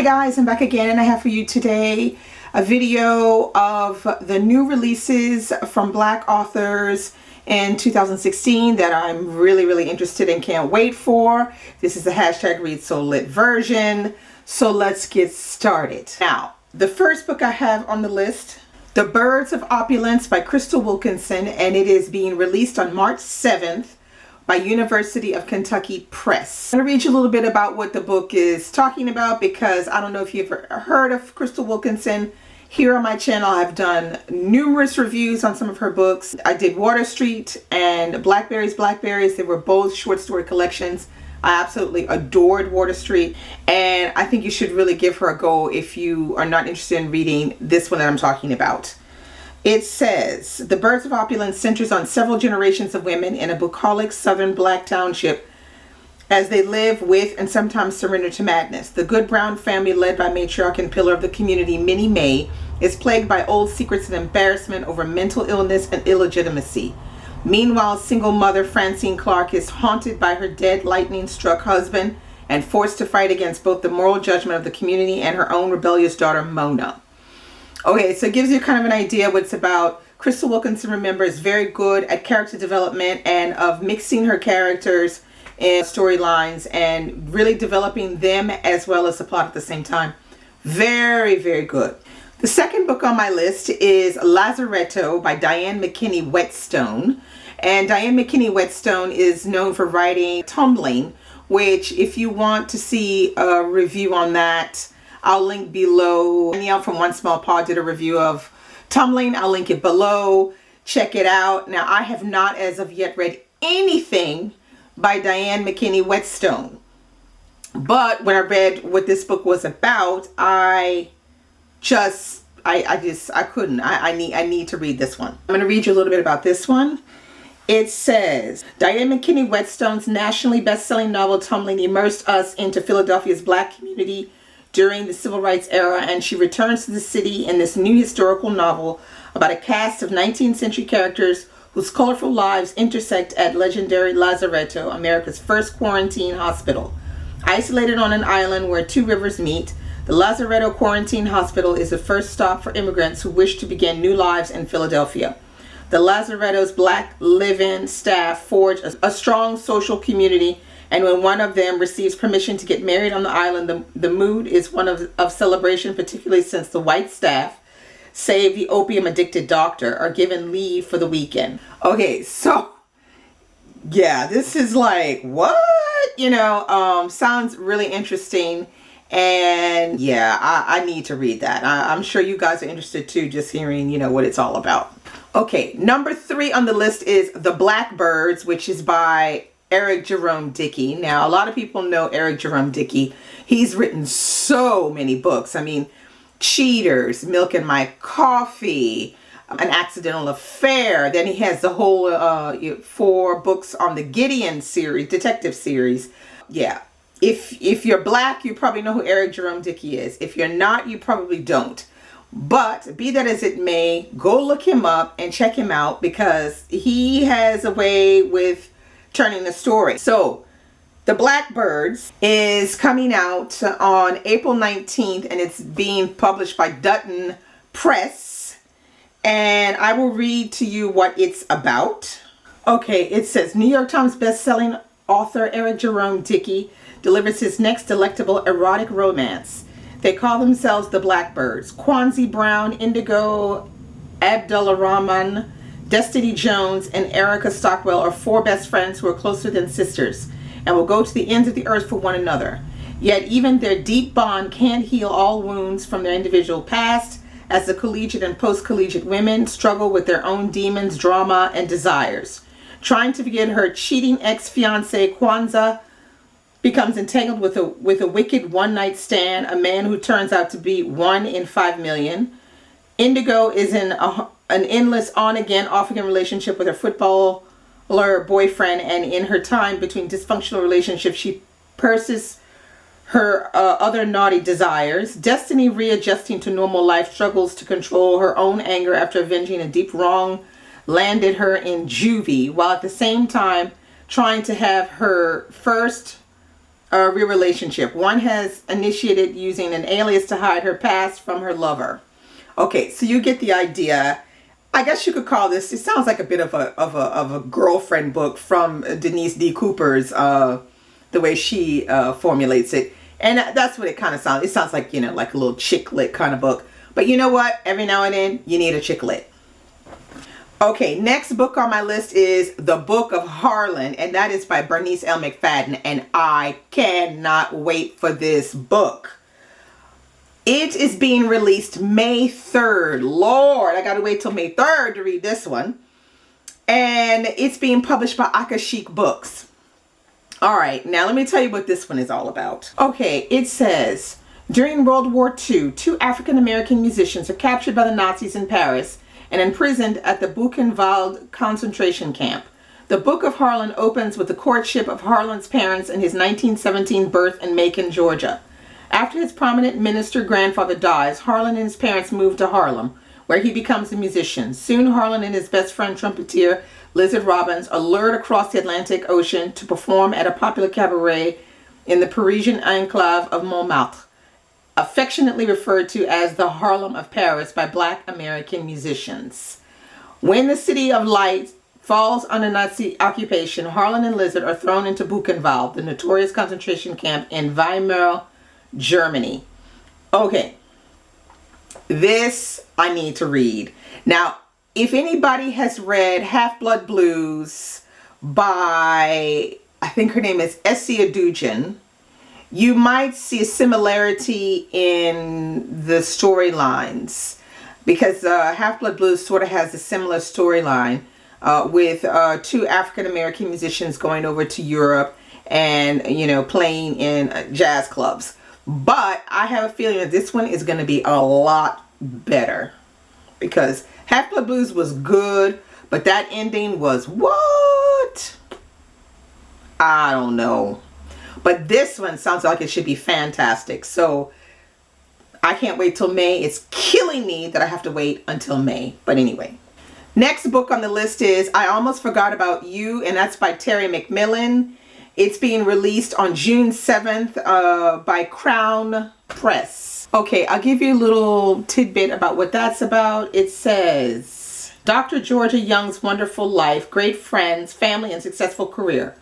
Hey guys, I'm back again and I have for you today a video of the new releases from Black authors in 2016 that I'm really interested and can't wait for. This is the hashtag Read So Lit version. So let's get started. Now, the first book I have on the list, The Birds of Opulence by Crystal Wilkinson, and it is being released on March 7th by University of Kentucky Press. I'm going to read you a little bit about what the book is talking about because I don't know if you've ever heard of Crystal Wilkinson. Here on my channel I've done numerous reviews on some of her books. I did Water Street and Blackberries. They were both short story collections. I absolutely adored Water Street, and I think you should really give her a go if you are not interested in reading this one that I'm talking about. It says, The Birds of Opulence centers on several generations of women in a bucolic southern Black township as they live with and sometimes surrender to madness. The Good Brown family, led by matriarch and pillar of the community, Minnie Mae, is plagued by old secrets and embarrassment over mental illness and illegitimacy. Meanwhile, single mother Francine Clark is haunted by her dead lightning-struck husband and forced to fight against both the moral judgment of the community and her own rebellious daughter, Mona. Okay, so it gives you kind of an idea what it's about. Crystal Wilkinson, remember, is very good at character development and of mixing her characters and storylines and really developing them as well as the plot at the same time. Very good. The second book on my list is Lazaretto by Diane McKinney Whetstone. And Diane McKinney Whetstone is known for writing Tumbling, which if you want to see a review on that, I'll link below. Danielle from OneSmallPaw did a review of Tumbling. I'll link it below. Check it out. Now, I have not as of yet read anything by Diane McKinney Whetstone. But when I read what this book was about, I couldn't. I need to read this one. I'm going to read you a little bit about this one. It says, Diane McKinney Whetstone's nationally best-selling novel Tumbling immersed us into Philadelphia's Black community during the Civil Rights era, and she returns to the city in this new historical novel about a cast of 19th century characters whose colorful lives intersect at legendary Lazaretto, America's first quarantine hospital. Isolated on an island where two rivers meet, the Lazaretto Quarantine Hospital is the first stop for immigrants who wish to begin new lives in Philadelphia. The Lazaretto's Black live-in staff forge a strong social community, and when one of them receives permission to get married on the island, the mood is one of celebration, particularly since the white staff, save the opium-addicted doctor, are given leave for the weekend. Okay, so, yeah, this is like, what? Sounds really interesting. And yeah, I need to read that. I'm sure you guys are interested too, just hearing, what it's all about. Okay, number 3 on the list is The Blackbirds, which is by Eric Jerome Dickey. Now, a lot of people know Eric Jerome Dickey. He's written so many books. I mean, Cheaters, Milk and My Coffee, An Accidental Affair. Then he has the whole 4 books on the Gideon series, detective series. Yeah. If you're Black, you probably know who Eric Jerome Dickey is. If you're not, you probably don't. But be that as it may, go look him up and check him out because he has a way with turning the story. So, The Blackbirds is coming out on April 19th and it's being published by Dutton Press. And I will read to you what it's about. Okay, it says, New York Times best-selling author Eric Jerome Dickey delivers his next delectable erotic romance. They call themselves the Blackbirds. Kwanzi Brown, Indigo Abdulrahman, Destiny Jones, and Erica Stockwell are 4 best friends who are closer than sisters and will go to the ends of the earth for one another. Yet even their deep bond can't heal all wounds from their individual past, as the collegiate and post-collegiate women struggle with their own demons, drama, and desires. Trying to forget her cheating ex-fiancé, Kwanzaa becomes entangled with a wicked one-night stand, a man who turns out to be 1 in 5 million. Indigo is in an endless on-again, off-again relationship with her footballer boyfriend, and in her time between dysfunctional relationships, she pursues her other naughty desires. Destiny, readjusting to normal life, struggles to control her own anger after avenging a deep wrong landed her in juvie, while at the same time trying to have her first a real relationship. One has initiated using an alias to hide her past from her lover. Okay, so you get the idea. I guess you could call this, it sounds like a bit of a girlfriend book from Denise D. Cooper's, the way she formulates it. And that's what it kind of sounds. It sounds like, you know, like a little chick lit kind of book. But you know what? Every now and then you need a chick lit. Okay, next book on my list is The Book of Harlan, and that is by Bernice L. McFadden, and I cannot wait for this book. It is being released May 3rd. Lord, I gotta wait till May 3rd to read this one. And it's being published by Akashic Books. All right, now let me tell you what this one is all about. Okay, it says, during World War II, 2 African-American musicians are captured by the Nazis in Paris and imprisoned at the Buchenwald concentration camp. The Book of Harlan opens with the courtship of Harlan's parents and his 1917 birth in Macon, Georgia. After his prominent minister grandfather dies, Harlan and his parents move to Harlem, where he becomes a musician. Soon, Harlan and his best friend trumpeter, Lizard Robbins, are lured across the Atlantic Ocean to perform at a popular cabaret in the Parisian enclave of Montmartre, affectionately referred to as the Harlem of Paris by Black American musicians. When the City of Light falls under Nazi occupation, Harlan and Lizard are thrown into Buchenwald, the notorious concentration camp in Weimar, Germany. Okay, this I need to read. Now, if anybody has read Half-Blood Blues by, I think her name is Essie Adujan, you might see a similarity in the storylines, because Half-Blood Blues sort of has a similar storyline with 2 African-American musicians going over to Europe and, you know, playing in jazz clubs. But I have a feeling that this one is going to be a lot better, because Half-Blood Blues was good, but that ending was what? I don't know. But this one sounds like it should be fantastic. So I can't wait till May. It's killing me that I have to wait until May. But anyway, next book on the list is I Almost Forgot About You, and that's by Terry McMillan. It's being released on June 7th by Crown Press. Okay, I'll give you a little tidbit about what that's about. It says, Dr. Georgia Young's wonderful life, great friends, family, and successful career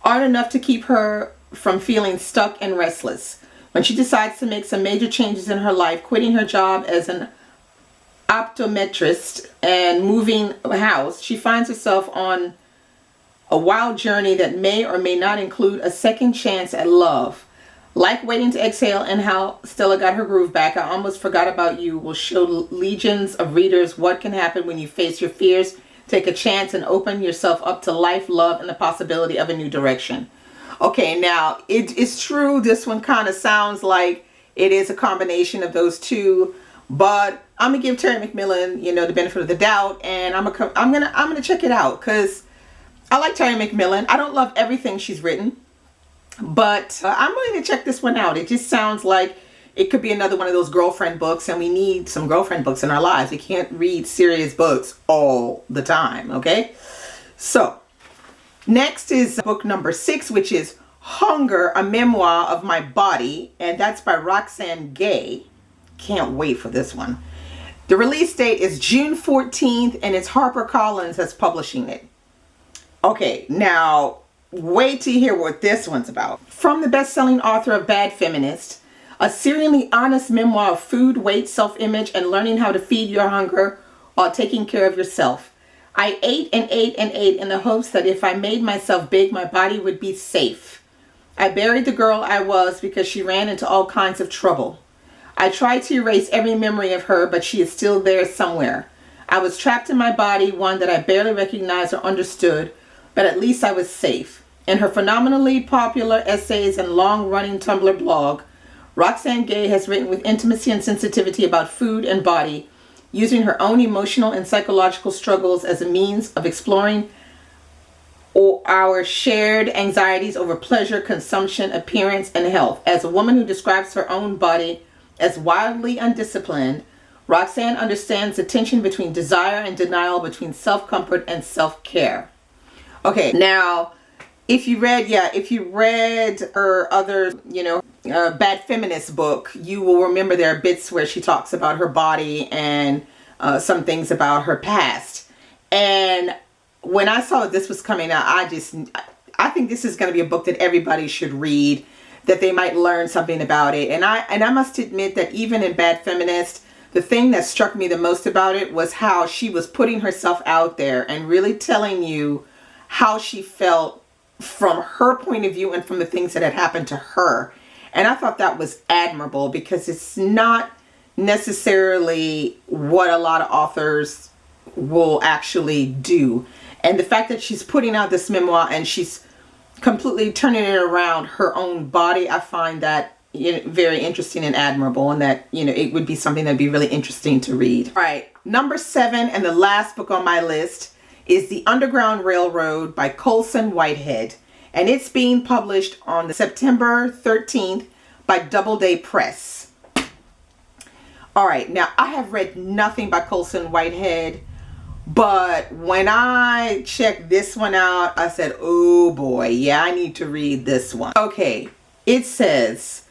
aren't enough to keep her from feeling stuck and restless. When she decides to make some major changes in her life, quitting her job as an optometrist and moving house, she finds herself on a wild journey that may or may not include a second chance at love. Like Waiting to Exhale and How Stella Got Her Groove Back, I Almost Forgot About You will show legions of readers what can happen when you face your fears, take a chance, and open yourself up to life, love, and the possibility of a new direction. Okay, now, it is true, this one kind of sounds like it is a combination of those two, but I'm going to give Terry McMillan, you know, the benefit of the doubt, and I'm gonna check it out, because I like Terry McMillan. I don't love everything she's written, but I'm willing to check this one out. It just sounds like it could be another one of those girlfriend books, and we need some girlfriend books in our lives. We can't read serious books all the time, okay? So, next is book number 6, which is Hunger, a Memoir of My Body, and that's by Roxane Gay. Can't wait for this one. The release date is June 14th, and it's HarperCollins that's publishing it. Okay, now wait to hear what this one's about. From the best-selling author of Bad Feminist, a serenely honest memoir of food, weight, self-image, and learning how to feed your hunger while taking care of yourself. I ate and ate and ate in the hopes that if I made myself big, my body would be safe. I buried the girl I was because she ran into all kinds of trouble. I tried to erase every memory of her, but she is still there somewhere. I was trapped in my body, one that I barely recognized or understood, but at least I was safe. In her phenomenally popular essays and long-running Tumblr blog, Roxane Gay has written with intimacy and sensitivity about food and body, using her own emotional and psychological struggles as a means of exploring our shared anxieties over pleasure, consumption, appearance, and health. As a woman who describes her own body as wildly undisciplined, Roxane understands the tension between desire and denial, between self-comfort and self-care. Okay, now, if you read her other, Bad Feminist book, you will remember there are bits where she talks about her body and some things about her past. And when I saw this was coming out, I think this is going to be a book that everybody should read, that they might learn something about it. And I must admit that even in Bad Feminist, the thing that struck me the most about it was how she was putting herself out there and really telling you how she felt from her point of view and from the things that had happened to her. And I thought that was admirable, because it's not necessarily what a lot of authors will actually do. And the fact that she's putting out this memoir and she's completely turning it around her own body, I find that very interesting and admirable, and that it would be something that'd be really interesting to read. All right, number 7 and the last book on my list is The Underground Railroad by Colson Whitehead, and it's being published on September 13th by Doubleday Press. All right, now I have read nothing by Colson Whitehead, but when I checked this one out, I said, oh boy, yeah, I need to read this one. Okay, it says,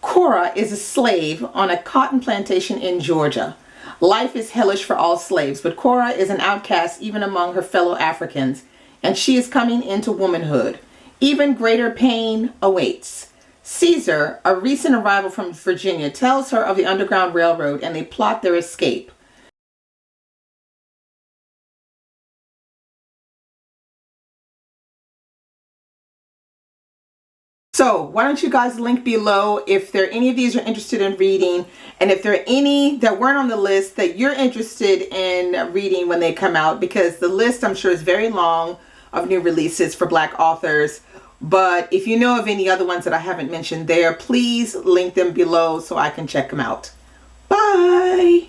Cora is a slave on a cotton plantation in Georgia. Life is hellish for all slaves, but Cora is an outcast even among her fellow Africans, and she is coming into womanhood. Even greater pain awaits. Caesar, a recent arrival from Virginia, tells her of the Underground Railroad, and they plot their escape. So why don't you guys link below if there are any of these you're interested in reading, and if there are any that weren't on the list that you're interested in reading when they come out, because the list, I'm sure, is very long of new releases for Black authors. But if you know of any other ones that I haven't mentioned there, please link them below so I can check them out. Bye!